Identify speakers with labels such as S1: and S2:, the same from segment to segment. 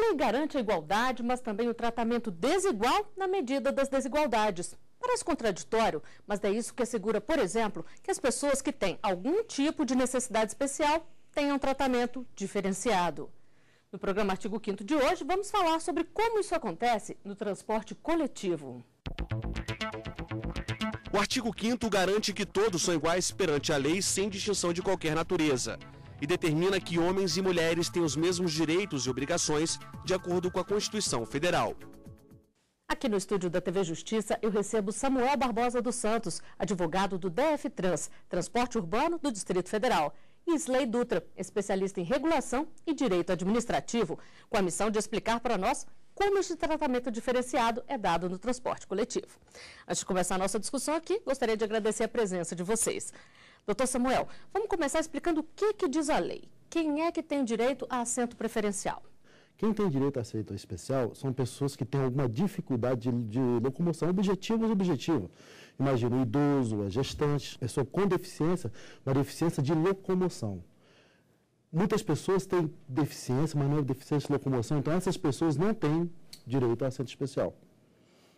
S1: lei garante a igualdade, mas também o tratamento desigual na medida das desigualdades. Parece contraditório, mas é isso que assegura, por exemplo, que as pessoas que têm algum tipo de necessidade especial tenham um tratamento diferenciado. No programa Artigo 5º de hoje, vamos falar sobre como isso acontece no transporte coletivo.
S2: O artigo 5º garante que todos são iguais perante a lei sem distinção de qualquer natureza e determina que homens e mulheres têm os mesmos direitos e obrigações de acordo com a Constituição Federal.
S1: Aqui no estúdio da TV Justiça, eu recebo Samuel Barbosa dos Santos, advogado do DF-Trans, Transporte Urbano do Distrito Federal, e Isley Dutra, especialista em regulação e direito administrativo, com a missão de explicar para nós como este tratamento diferenciado é dado no transporte coletivo. Antes de começar a nossa discussão aqui, gostaria de agradecer a presença de vocês. Doutor Samuel, vamos começar explicando o que diz a lei. Quem é que tem direito a assento preferencial?
S3: Quem tem direito a assento especial são pessoas que têm alguma dificuldade de locomoção objetiva. Imagina um idoso, a gestante, pessoa com deficiência, uma deficiência de locomoção. Muitas pessoas têm deficiência, mas não é deficiência de locomoção, então essas pessoas não têm direito a assento especial.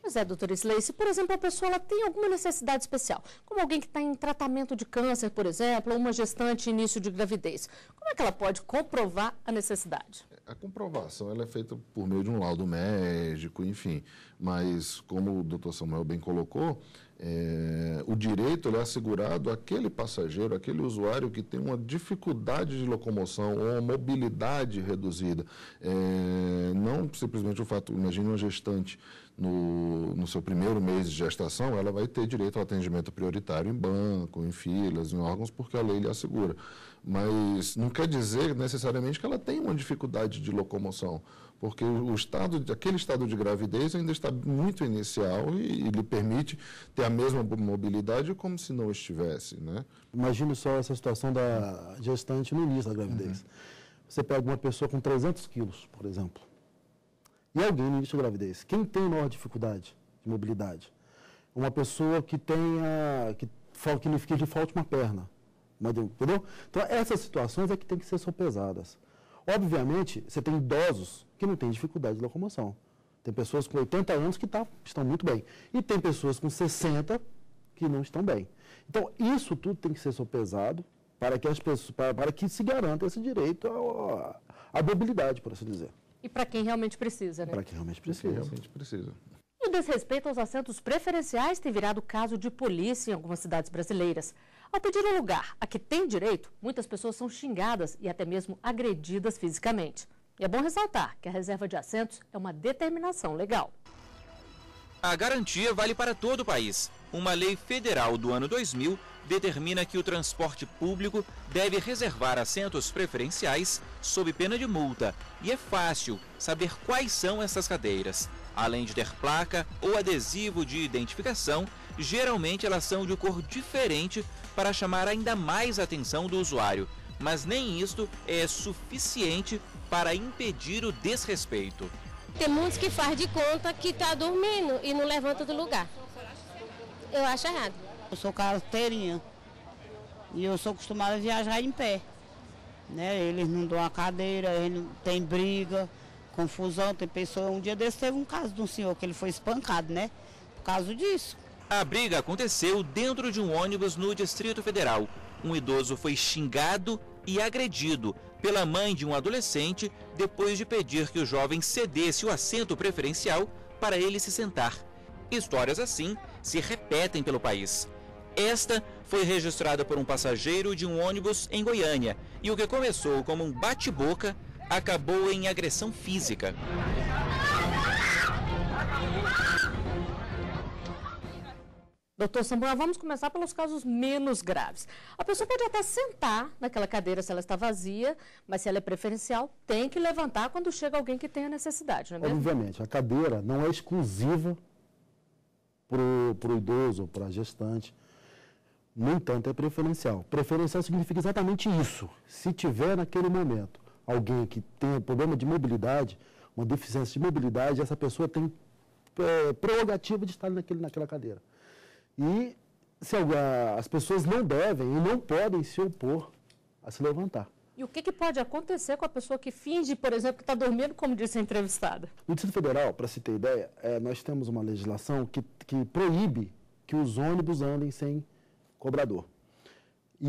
S1: Pois é, doutora Isley, se, por exemplo, a pessoa ela tem alguma necessidade especial, como alguém que está em tratamento de câncer, por exemplo, ou uma gestante em início de gravidez, como é que ela pode comprovar a necessidade?
S4: A comprovação ela é feita por meio de um laudo médico, enfim, mas como o doutor Samuel bem colocou, o direito ele é assegurado àquele passageiro, àquele usuário que tem uma dificuldade de locomoção ou uma mobilidade reduzida. Não simplesmente o fato, imagine uma gestante no seu primeiro mês de gestação, ela vai ter direito ao atendimento prioritário em banco, em filas, em órgãos, porque a lei lhe assegura. Mas não quer dizer necessariamente que ela tem uma dificuldade de locomoção, porque aquele estado de gravidez ainda está muito inicial e lhe permite ter a mesma mobilidade como se não estivesse, né?
S3: Imagine só essa situação da gestante no início da gravidez. Você pega uma pessoa com 300 quilos, por exemplo, e alguém no início da gravidez. Quem tem maior dificuldade de mobilidade? Uma pessoa que lhe falte uma perna. Entendeu? Então, essas situações é que tem que ser sopesadas. Obviamente, você tem idosos que não têm dificuldade de locomoção. Tem pessoas com 80 anos que estão muito bem. E tem pessoas com 60 que não estão bem. Então, isso tudo tem que ser sopesado para que se garanta esse direito à mobilidade, por assim dizer.
S1: E para quem realmente precisa, né?
S3: Para quem realmente precisa.
S1: E o desrespeito aos assentos preferenciais tem virado caso de polícia em algumas cidades brasileiras. Ao pedir um lugar a que tem direito, muitas pessoas são xingadas e até mesmo agredidas fisicamente. E é bom ressaltar que a reserva de assentos é uma determinação legal.
S5: A garantia vale para todo o país. Uma lei federal do ano 2000 determina que o transporte público deve reservar assentos preferenciais sob pena de multa. E é fácil saber quais são essas cadeiras. Além de ter placa ou adesivo de identificação, geralmente elas são de cor diferente para chamar ainda mais a atenção do usuário. Mas nem isto é suficiente para impedir o desrespeito.
S6: Tem muitos que faz de conta que está dormindo e não levanta do lugar. Eu acho errado.
S7: Eu sou carteirinha e eu sou acostumada a viajar em pé. Né? Eles não dão a cadeira, eles não tem briga, confusão. Tem pessoa, um dia desse teve um caso de um senhor que ele foi espancado, né? Por causa disso.
S5: A briga aconteceu dentro de um ônibus no Distrito Federal. Um idoso foi xingado e agredido pela mãe de um adolescente depois de pedir que o jovem cedesse o assento preferencial para ele se sentar. Histórias assim se repetem pelo país. Esta foi registrada por um passageiro de um ônibus em Goiânia e o que começou como um bate-boca acabou em agressão física.
S1: Doutor Samuel, vamos começar pelos casos menos graves. A pessoa pode até sentar naquela cadeira se ela está vazia, mas se ela é preferencial, tem que levantar quando chega alguém que tenha necessidade, não é mesmo?
S3: Obviamente, a cadeira não é exclusiva para o idoso ou para a gestante. No entanto, é preferencial. Preferencial significa exatamente isso. Se tiver naquele momento alguém que tem problema de mobilidade, uma deficiência de mobilidade, essa pessoa tem prerrogativa de estar naquela cadeira. E as pessoas não devem e não podem se opor a se levantar.
S1: E o que pode acontecer com a pessoa que finge, por exemplo, que está dormindo, como disse a entrevistada?
S3: No Distrito Federal, para se ter ideia, nós temos uma legislação que proíbe que os ônibus andem sem cobrador. E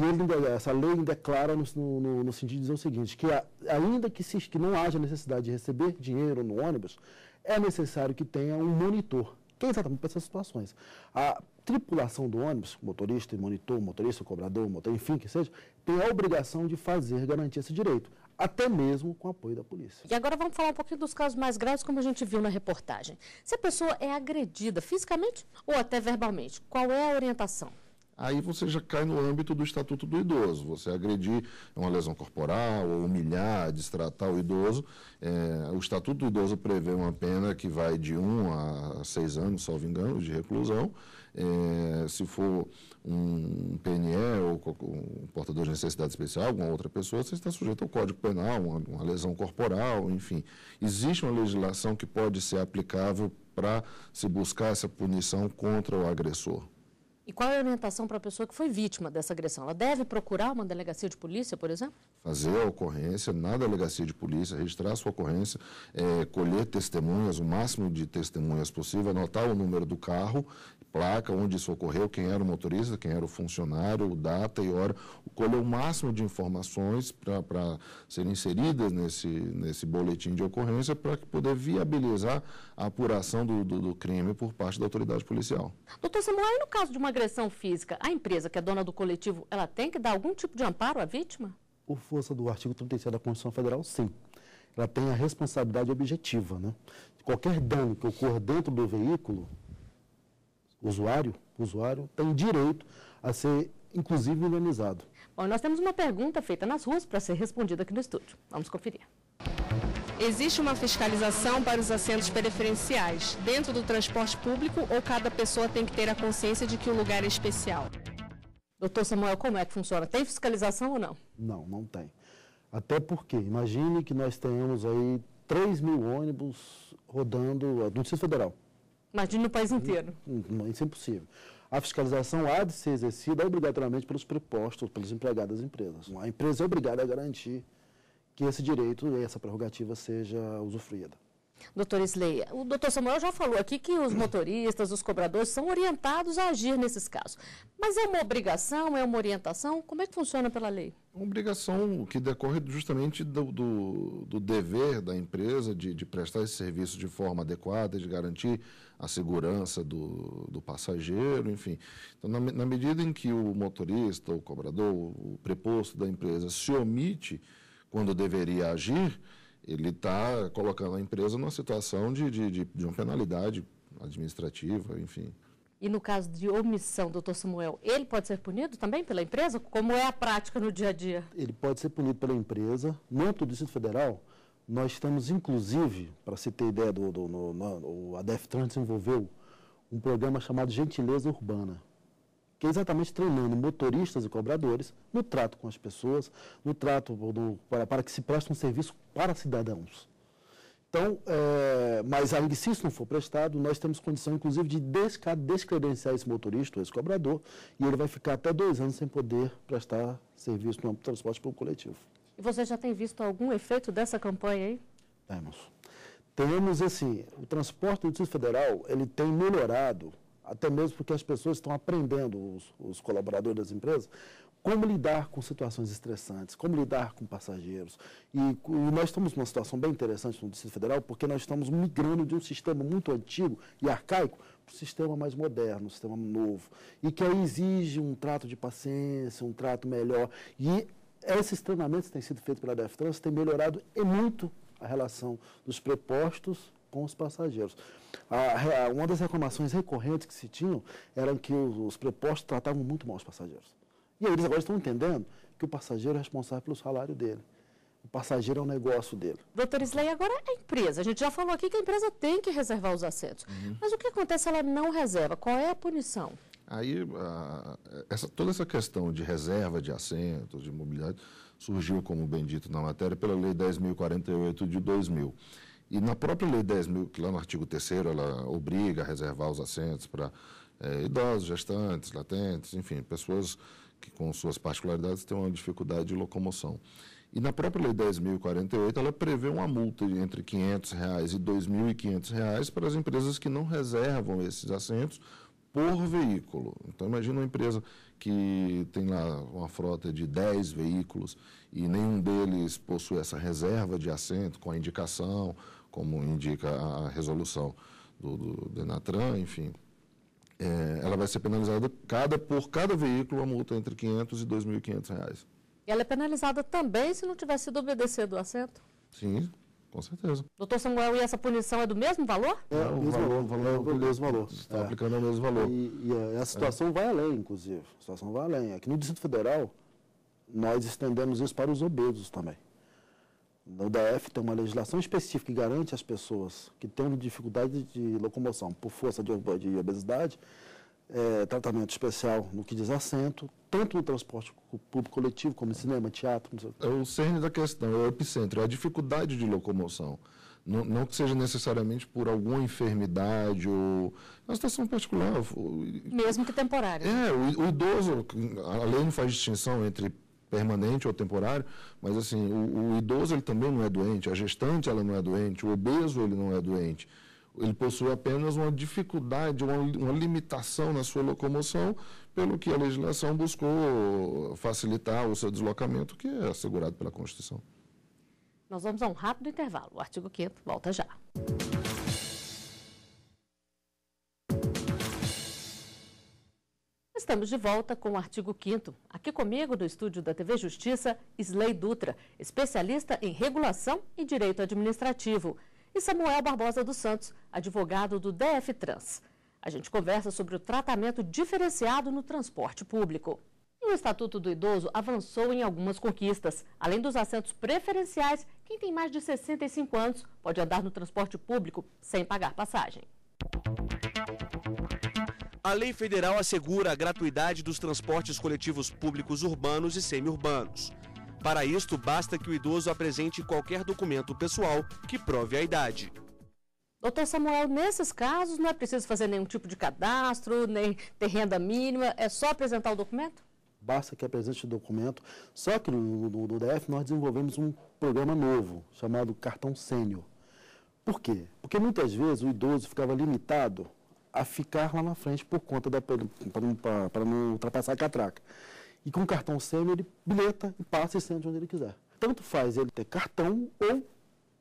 S3: essa lei declara no sentido de dizer o seguinte, que ainda que não haja necessidade de receber dinheiro no ônibus, é necessário que tenha um monitor, que é exatamente para essas situações. A tripulação do ônibus, motorista e monitor, motorista, cobrador, enfim, que seja, tem a obrigação de garantir esse direito, até mesmo com o apoio da polícia.
S1: E agora vamos falar um pouquinho dos casos mais graves, como a gente viu na reportagem. Se a pessoa é agredida fisicamente ou até verbalmente, qual é a orientação?
S4: Aí você já cai no âmbito do Estatuto do Idoso. Você agredir uma lesão corporal, ou humilhar, destratar o idoso. O Estatuto do Idoso prevê uma pena que vai de 1 a 6 anos, salvo engano, de reclusão. Se for um PNE ou um portador de necessidade especial, alguma outra pessoa, você está sujeito ao Código Penal, uma lesão corporal, enfim. Existe uma legislação que pode ser aplicável para se buscar essa punição contra o agressor.
S1: E qual é a orientação para a pessoa que foi vítima dessa agressão? Ela deve procurar uma delegacia de polícia, por exemplo?
S4: Fazer a ocorrência na delegacia de polícia, registrar a sua ocorrência, colher testemunhas, o máximo de testemunhas possível, anotar o número do carro, placa, onde isso ocorreu, quem era o motorista, quem era o funcionário, data e hora, colher o máximo de informações para serem inseridas nesse boletim de ocorrência para poder viabilizar a apuração do crime por parte da autoridade policial.
S1: Doutor Samuel, e no caso de uma agressão física, a empresa que é dona do coletivo, ela tem que dar algum tipo de amparo à vítima?
S3: Por força do artigo 37 da Constituição Federal, sim. Ela tem a responsabilidade objetiva, né? Qualquer dano que ocorra dentro do veículo, o usuário tem direito a ser, inclusive, indenizado.
S1: Bom, nós temos uma pergunta feita nas ruas para ser respondida aqui no estúdio. Vamos conferir.
S8: Existe uma fiscalização para os assentos preferenciais dentro do transporte público ou cada pessoa tem que ter a consciência de que o lugar é especial?
S1: Doutor Samuel, como é que funciona? Tem fiscalização ou não?
S3: Não, não tem. Até porque, imagine que nós tenhamos aí 3.000 ônibus rodando no Distrito Federal.
S1: Imagine no país inteiro.
S3: Isso é impossível. A fiscalização há de ser exercida obrigatoriamente pelos prepostos, pelos empregados das empresas. A empresa é obrigada a garantir que esse direito e essa prerrogativa seja usufruída.
S1: Doutor Isley, o doutor Samuel já falou aqui que os motoristas, os cobradores são orientados a agir nesses casos. Mas é uma obrigação, é uma orientação? Como é que funciona pela lei?
S4: Uma obrigação que decorre justamente do dever da empresa de prestar esse serviço de forma adequada, de garantir a segurança do passageiro, enfim. Então, na medida em que o motorista, o cobrador, o preposto da empresa se omite quando deveria agir, ele está colocando a empresa numa situação de uma penalidade administrativa, enfim.
S1: E no caso de omissão, doutor Samuel, ele pode ser punido também pela empresa? Como é a prática no dia a dia?
S3: Ele pode ser punido pela empresa. No âmbito do Distrito Federal, nós estamos, inclusive, para se ter ideia, a DEFTRAN desenvolveu um programa chamado Gentileza Urbana, que é exatamente treinando motoristas e cobradores no trato com as pessoas, no trato para que se preste um serviço para cidadãos. Então, mas ainda se isso não for prestado, nós temos condição, inclusive, de descredenciar esse motorista ou esse cobrador, e ele vai ficar até 2 anos sem poder prestar serviço no âmbito do transporte público coletivo.
S1: E você já tem visto algum efeito dessa campanha aí?
S3: Temos, assim, o transporte do Distrito Federal, ele tem melhorado, até mesmo porque as pessoas estão aprendendo, os colaboradores das empresas, como lidar com situações estressantes, como lidar com passageiros. E nós estamos numa situação bem interessante no Distrito Federal, porque nós estamos migrando de um sistema muito antigo e arcaico para um sistema mais moderno, um sistema novo, e que aí exige um trato de paciência, um trato melhor. E esses treinamentos que têm sido feitos pela DEFTRAN têm melhorado muito a relação dos prepostos com os passageiros. Uma das reclamações recorrentes que se tinham era que os prepostos tratavam muito mal os passageiros. E aí eles agora estão entendendo que o passageiro é responsável pelo salário dele. O passageiro é o negócio dele.
S1: Doutor Isley, agora a empresa. A gente já falou aqui que a empresa tem que reservar os assentos. Mas o que acontece se ela não reserva? Qual é a punição?
S4: Aí, toda essa questão de reserva de assentos, de mobilidade, surgiu, como bem dito na matéria, pela Lei 10.048 de 2000. E na própria Lei 10.000, que lá no artigo 3º, ela obriga a reservar os assentos para idosos, gestantes, latentes, enfim, pessoas que com suas particularidades têm uma dificuldade de locomoção. E na própria Lei 10.048, ela prevê uma multa entre R$ 500 e R$ 2.500 para as empresas que não reservam esses assentos por veículo. Então, imagina uma empresa que tem lá uma frota de 10 veículos e nenhum deles possui essa reserva de assento com a indicação, como indica a resolução do Denatran, enfim. Ela vai ser penalizada por cada veículo, a multa entre R$ 500 e R$ 2.500.
S1: Ela é penalizada também se não tiver sido obedecido o assento?
S4: Sim, com certeza.
S1: Doutor Samuel, e essa punição é do mesmo valor?
S3: É o mesmo valor.
S4: Está aplicando o mesmo valor.
S3: E a situação vai além, inclusive. A situação vai além. Aqui no Distrito Federal, nós estendemos isso para os obesos também. No DF tem uma legislação específica que garante às pessoas que têm dificuldade de locomoção por força de obesidade, tratamento especial no que diz assento, tanto no transporte público coletivo, como cinema, teatro.
S4: É o cerne da questão, é o epicentro, é a dificuldade de locomoção. Não que seja necessariamente por alguma enfermidade ou uma situação particular.
S1: Mesmo que temporária.
S4: O idoso, a lei não faz distinção entre permanente ou temporário, mas assim, o idoso ele também não é doente, a gestante ela não é doente, o obeso ele não é doente. Ele possui apenas uma dificuldade, uma limitação na sua locomoção, pelo que a legislação buscou facilitar o seu deslocamento, que é assegurado pela Constituição.
S1: Nós vamos a um rápido intervalo. O artigo 5º volta já. Estamos de volta com o artigo 5º. Aqui comigo, do estúdio da TV Justiça, Isley Dutra, especialista em regulação e direito administrativo, e Samuel Barbosa dos Santos, advogado do DF Trans. A gente conversa sobre o tratamento diferenciado no transporte público. E o Estatuto do Idoso avançou em algumas conquistas. Além dos assentos preferenciais, quem tem mais de 65 anos pode andar no transporte público sem pagar passagem.
S2: A lei federal assegura a gratuidade dos transportes coletivos públicos urbanos e semi-urbanos. Para isto, basta que o idoso apresente qualquer documento pessoal que prove a idade.
S1: Doutor Samuel, nesses casos não é preciso fazer nenhum tipo de cadastro, nem ter renda mínima, é só apresentar o documento?
S3: Basta que apresente o documento. Só que no DF nós desenvolvemos um programa novo, chamado Cartão Sênior. Por quê? Porque muitas vezes o idoso ficava limitado a ficar lá na frente por conta para não ultrapassar a catraca. E com o cartão sênior ele bilheta e passa e senta onde ele quiser. Tanto faz ele ter cartão ou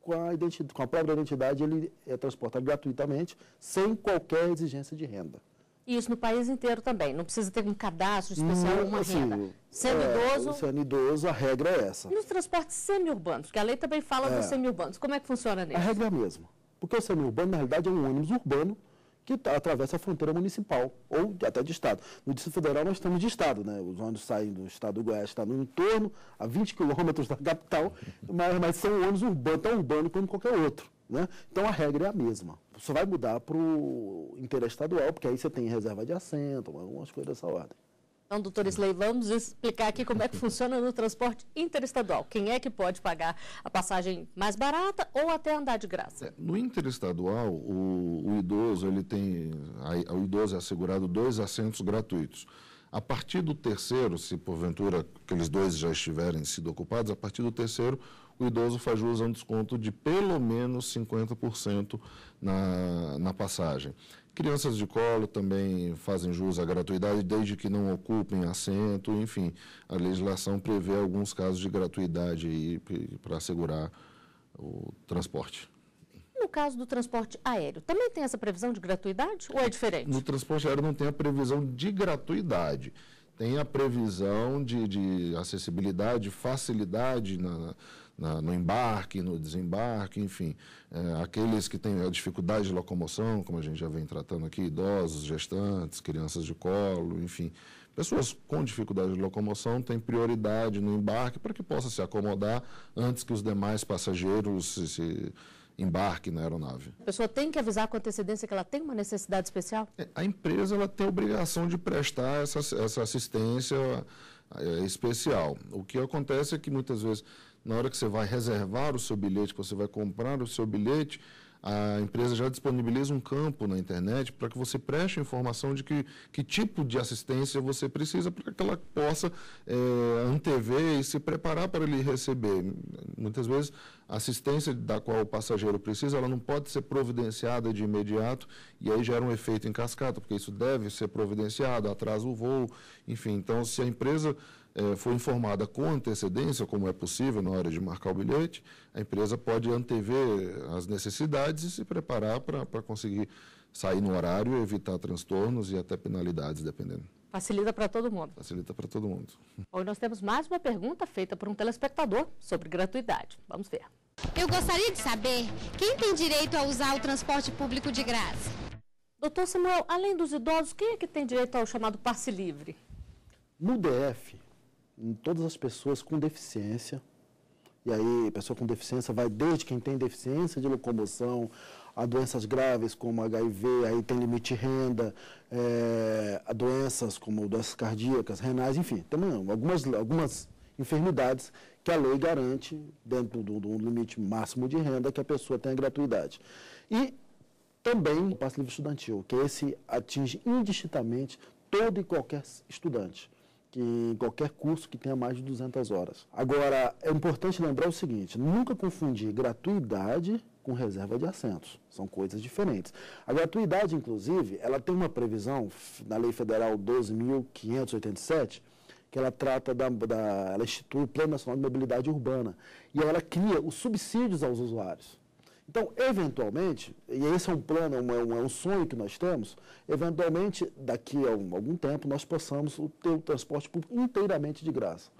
S3: com a própria identidade ele é transportado gratuitamente, sem qualquer exigência de renda.
S1: E isso no país inteiro também, não precisa ter um cadastro especial ou uma renda.
S3: Sendo idoso, a regra é essa.
S1: E nos transportes semi-urbanos, porque a lei também fala dos semi-urbanos, como é que funciona nisso?
S3: A regra é a mesma, porque o semi-urbano, na realidade, é um ônibus urbano que atravessa a fronteira municipal ou até de estado. No Distrito Federal nós estamos de estado, né? Os ônibus saem do estado do Goiás, está no entorno, a 20 quilômetros da capital, mas são ônibus urbanos, tão urbanos como qualquer outro, né? Então a regra é a mesma. Só vai mudar para o interestadual, porque aí você tem reserva de assento, algumas coisas dessa ordem.
S1: Então, doutor Isley, vamos explicar aqui como é que funciona no transporte interestadual. Quem é que pode pagar a passagem mais barata ou até andar de graça?
S4: No interestadual, o idoso o idoso é assegurado 2 assentos gratuitos. A partir do terceiro, se porventura aqueles 2 já estiverem sido ocupados, a partir do terceiro, o idoso faz jus a um desconto de pelo menos 50% na passagem. Crianças de colo também fazem jus à gratuidade, desde que não ocupem assento, enfim. A legislação prevê alguns casos de gratuidade para assegurar o transporte.
S1: No caso do transporte aéreo, também tem essa previsão de gratuidade ou é diferente?
S4: No transporte aéreo não tem a previsão de gratuidade. Tem a previsão de acessibilidade, facilidade no embarque, no desembarque, enfim. Aqueles que têm a dificuldade de locomoção, como a gente já vem tratando aqui, idosos, gestantes, crianças de colo, enfim. Pessoas com dificuldade de locomoção têm prioridade no embarque para que possa se acomodar antes que os demais passageiros se embarquem na aeronave.
S1: A pessoa tem que avisar com antecedência que ela tem uma necessidade especial?
S4: A empresa ela tem a obrigação de prestar essa assistência especial. O que acontece é que muitas vezes, na hora que você vai reservar o seu bilhete, que você vai comprar o seu bilhete, a empresa já disponibiliza um campo na internet para que você preste informação de que tipo de assistência você precisa para que ela possa antever e se preparar para ele receber. Muitas vezes, a assistência da qual o passageiro precisa, ela não pode ser providenciada de imediato e aí gera um efeito em cascata, porque isso deve ser providenciado, atrasa o voo, enfim. Então, se a empresa for informada com antecedência, como é possível na hora de marcar o bilhete, a empresa pode antever as necessidades e se preparar para conseguir sair no horário, evitar transtornos e até penalidades, dependendo.
S1: Facilita para todo mundo.
S4: Facilita para todo mundo.
S1: Hoje nós temos mais uma pergunta feita por um telespectador sobre gratuidade. Vamos ver.
S9: Eu gostaria de saber quem tem direito a usar o transporte público de graça.
S1: Doutor Samuel, além dos idosos, quem é que tem direito ao chamado passe livre?
S3: No DF, em todas as pessoas com deficiência, e aí pessoa com deficiência vai desde quem tem deficiência de locomoção, a doenças graves como HIV, aí tem limite de renda, a doenças como doenças cardíacas, renais, enfim, tem algumas enfermidades que a lei garante dentro do limite máximo de renda que a pessoa tenha gratuidade. E também o passe livre estudantil, que esse atinge indistintamente todo e qualquer estudante, que em qualquer curso que tenha mais de 200 horas. Agora, é importante lembrar o seguinte, nunca confundir gratuidade com reserva de assentos, são coisas diferentes. A gratuidade, inclusive, ela tem uma previsão na Lei Federal 12.587, que ela trata ela institui o Plano Nacional de Mobilidade Urbana, e ela cria os subsídios aos usuários. Então, eventualmente, e esse é um plano, é um sonho que nós temos, eventualmente, daqui a algum tempo, nós possamos ter o transporte público inteiramente de graça.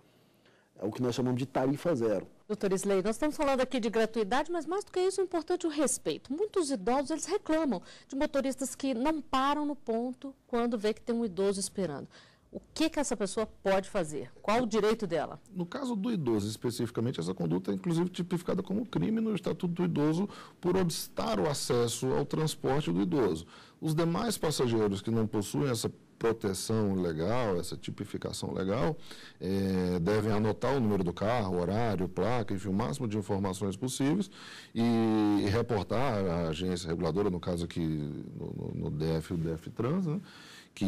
S3: É o que nós chamamos de tarifa zero.
S1: Doutor Isley, nós estamos falando aqui de gratuidade, mas mais do que isso, é importante o respeito. Muitos idosos, eles reclamam de motoristas que não param no ponto quando vê que tem um idoso esperando. O que essa pessoa pode fazer? Qual o direito dela?
S4: No caso do idoso, especificamente, essa conduta é inclusive tipificada como crime no Estatuto do Idoso por obstar o acesso ao transporte do idoso. Os demais passageiros que não possuem essa proteção legal, essa tipificação legal, devem anotar o número do carro, horário, placa, enfim, o máximo de informações possíveis e reportar à agência reguladora, no caso aqui no DF, o DF Trans, né, que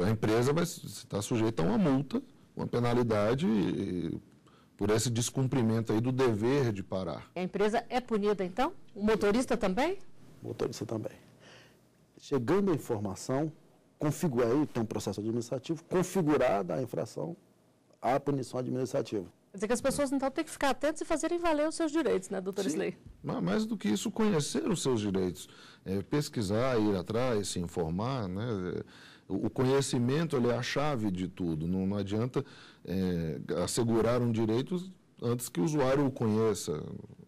S4: a empresa vai estar sujeita a uma multa, uma penalidade por esse descumprimento aí do dever de parar.
S1: A empresa é punida, então? O motorista também?
S3: O motorista também. Chegando a informação, aí tem um processo administrativo, configurada a infração, a punição administrativa.
S1: Quer dizer que as pessoas, então, têm que ficar atentas e fazerem valer os seus direitos, né, doutor Isley?
S4: Mais do que isso, conhecer os seus direitos, pesquisar, ir atrás, se informar, né? O conhecimento ele é a chave de tudo, não adianta assegurar um direito antes que o usuário o conheça.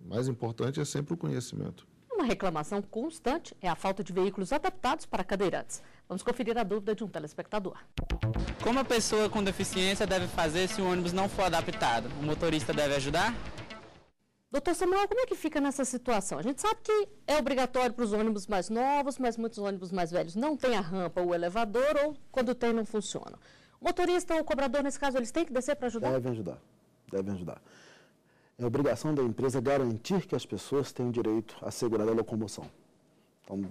S4: O mais importante é sempre o conhecimento.
S1: Uma reclamação constante é a falta de veículos adaptados para cadeirantes. Vamos conferir a dúvida de um telespectador.
S10: Como a pessoa com deficiência deve fazer se o ônibus não for adaptado? O motorista deve ajudar?
S1: Doutor Samuel, como é que fica nessa situação? A gente sabe que é obrigatório para os ônibus mais novos, mas muitos ônibus mais velhos não têm a rampa ou o elevador, ou quando tem não funciona. O motorista ou o cobrador, nesse caso, eles têm que descer para ajudar?
S3: Devem ajudar. É obrigação da empresa garantir que as pessoas têm o direito a assegurar a locomoção. Então,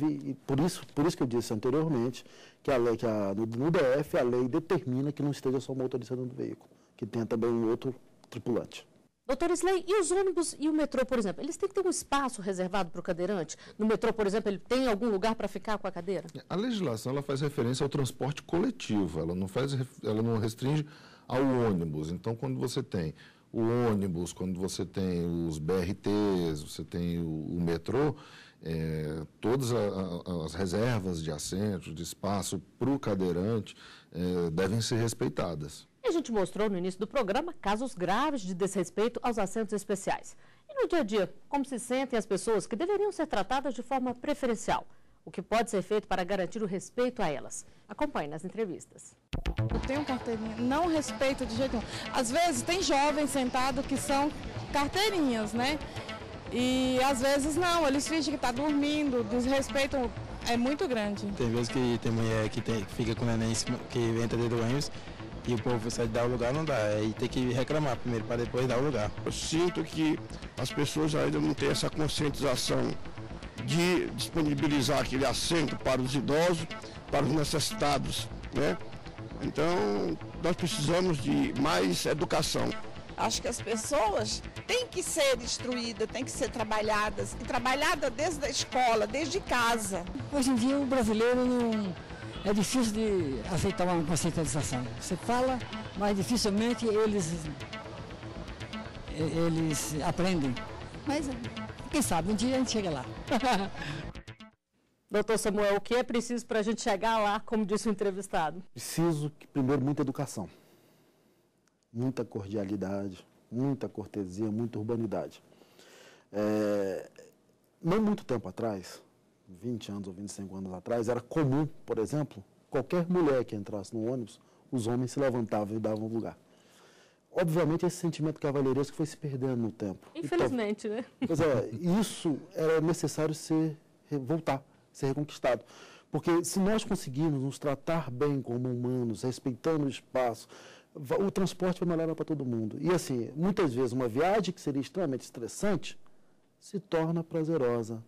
S3: e por isso que eu disse anteriormente, que no DF a lei determina que não esteja só o motorista dentro do veículo, que tenha também um outro tripulante.
S1: Doutor Isley, e os ônibus e o metrô, por exemplo, eles têm que ter um espaço reservado para o cadeirante? No metrô, por exemplo, ele tem algum lugar para ficar com a cadeira?
S4: A legislação ela faz referência ao transporte coletivo, ela não restringe ao ônibus. Então, quando você tem o ônibus, quando você tem os BRTs, você tem o metrô, todas as reservas de assentos, de espaço para o cadeirante devem ser respeitadas.
S1: E a gente mostrou no início do programa casos graves de desrespeito aos assentos especiais. E no dia a dia, como se sentem as pessoas que deveriam ser tratadas de forma preferencial? O que pode ser feito para garantir o respeito a elas? Acompanhe nas entrevistas.
S11: Eu tenho carteirinha, não respeito de jeito nenhum. Às vezes tem jovens sentados que são carteirinhas, né? E às vezes não, eles fingem que está dormindo, o desrespeito é muito grande.
S12: Tem vezes que tem mulher que fica com o neném que entra dentro do ônibus e o povo sai de dar o lugar, não dá. Aí tem que reclamar primeiro para depois dar o lugar.
S13: Eu sinto que as pessoas ainda não têm essa conscientização de disponibilizar aquele assento para os idosos, para os necessitados, né? Então, nós precisamos de mais educação.
S14: Acho que as pessoas têm que ser instruídas, têm que ser trabalhadas, e trabalhadas desde a escola, desde casa.
S15: Hoje em dia o brasileiro não... é difícil de aceitar uma conscientização. Você fala, mas dificilmente eles aprendem. Mas quem sabe, um dia a gente chega lá.
S1: Doutor Samuel, o que é preciso para a gente chegar lá, como disse o entrevistado?
S3: Preciso, primeiro, muita educação. Muita cordialidade, muita cortesia, muita urbanidade. Não muito tempo atrás, 20 anos ou 25 anos atrás, era comum, por exemplo, qualquer mulher que entrasse no ônibus, os homens se levantavam e davam lugar. Obviamente, esse sentimento cavalheiresco foi se perdendo no tempo.
S1: Infelizmente,
S3: então,
S1: né?
S3: Pois é, isso era necessário voltar, ser reconquistado. Porque se nós conseguirmos nos tratar bem como humanos, respeitando o espaço, o transporte vai melhorar para todo mundo. E assim, muitas vezes uma viagem que seria extremamente estressante se torna prazerosa,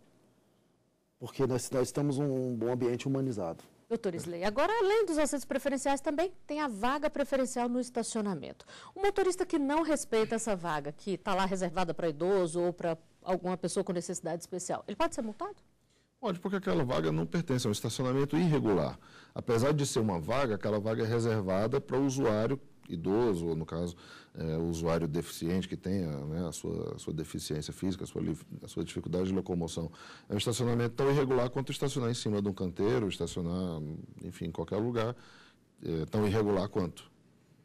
S3: porque nós estamos um bom ambiente humanizado.
S1: Doutor Isley, agora além dos assentos preferenciais também tem a vaga preferencial no estacionamento. O motorista que não respeita essa vaga, que está lá reservada para idoso ou para alguma pessoa com necessidade especial, ele pode ser multado?
S4: Pode, porque aquela vaga não pertence a um estacionamento irregular. Apesar de ser uma vaga, aquela vaga é reservada para o usuário idoso, ou no caso, o usuário deficiente que tenha, né, a sua deficiência física, a sua dificuldade de locomoção. É um estacionamento tão irregular quanto estacionar em cima de um canteiro, estacionar, enfim, em qualquer lugar, tão irregular quanto.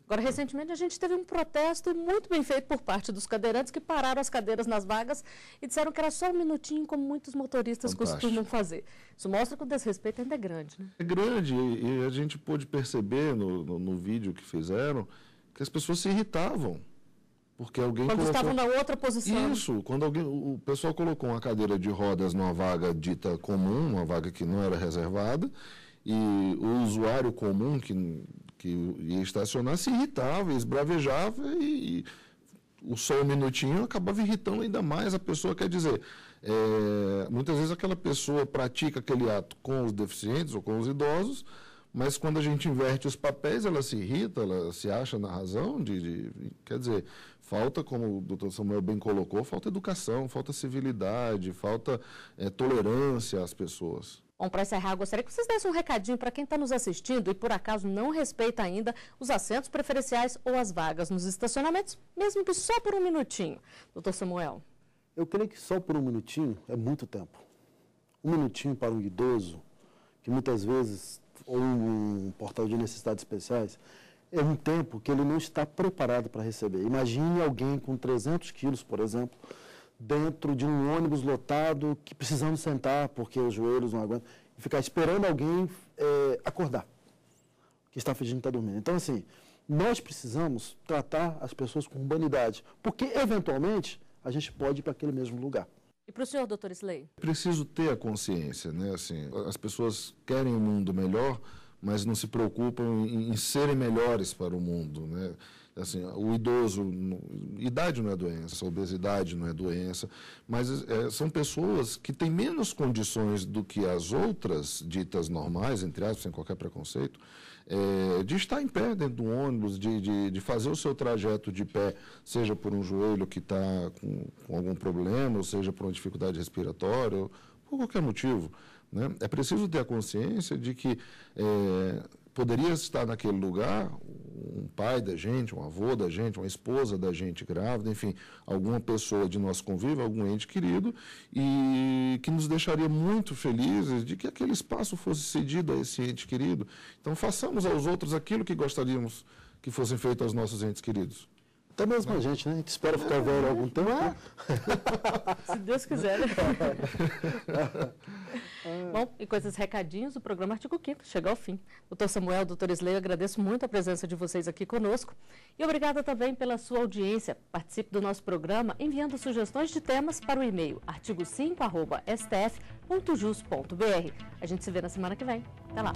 S1: Agora, recentemente, a gente teve um protesto muito bem feito por parte dos cadeirantes que pararam as cadeiras nas vagas e disseram que era só um minutinho, como muitos motoristas costumam fazer. Isso mostra que o desrespeito ainda é grande, né?
S4: É grande, e a gente pôde perceber no vídeo que fizeram que as pessoas se irritavam. Porque alguém
S1: quando estavam na outra posição.
S4: Isso, quando o pessoal colocou uma cadeira de rodas numa vaga dita comum, uma vaga que não era reservada, e o usuário comum que ia estacionar se irritava, esbravejava e só um minutinho acabava irritando ainda mais a pessoa. Quer dizer, muitas vezes aquela pessoa pratica aquele ato com os deficientes ou com os idosos, mas quando a gente inverte os papéis, ela se irrita, ela se acha na razão quer dizer, falta, como o doutor Samuel bem colocou, falta educação, falta civilidade, falta tolerância às pessoas.
S1: Bom, para encerrar, gostaria que vocês dessem um recadinho para quem está nos assistindo e, por acaso, não respeita ainda os assentos preferenciais ou as vagas nos estacionamentos, mesmo que só por um minutinho. Doutor Samuel.
S3: Eu creio que só por um minutinho é muito tempo. Um minutinho para um idoso, que muitas vezes, ou um portal de necessidades especiais, é um tempo que ele não está preparado para receber. Imagine alguém com 300 quilos, por exemplo, dentro de um ônibus lotado, que precisando sentar porque os joelhos não aguentam, e ficar esperando alguém acordar, que está fingindo que está dormindo. Então, assim, nós precisamos tratar as pessoas com humanidade, porque, eventualmente, a gente pode ir para aquele mesmo lugar.
S1: E para o senhor, doutor Isley?
S4: Preciso ter a consciência, né? Assim, as pessoas querem um mundo melhor, mas não se preocupam em serem melhores para o mundo, né? Assim, o idoso, idade não é doença, a obesidade não é doença, mas são pessoas que têm menos condições do que as outras ditas normais, entre aspas, sem qualquer preconceito, de estar em pé dentro do ônibus, de fazer o seu trajeto de pé, seja por um joelho que está com algum problema, ou seja por uma dificuldade respiratória, ou por qualquer motivo, né? É preciso ter a consciência de que poderia estar naquele lugar um pai da gente, um avô da gente, uma esposa da gente grávida, enfim, alguma pessoa de nosso convívio, algum ente querido, e que nos deixaria muito felizes de que aquele espaço fosse cedido a esse ente querido. Então, façamos aos outros aquilo que gostaríamos que fossem feito aos nossos entes queridos.
S3: Até mesmo a gente, né? A gente espera ficar velho algum tempo. Né?
S1: Se Deus quiser. Bom, e com esses recadinhos, o programa Artigo 5º chega ao fim. Doutor Samuel, doutor Isley, eu agradeço muito a presença de vocês aqui conosco. E obrigada também pela sua audiência. Participe do nosso programa enviando sugestões de temas para o e-mail artigo5@stf.jus.br. A gente se vê na semana que vem. Até lá.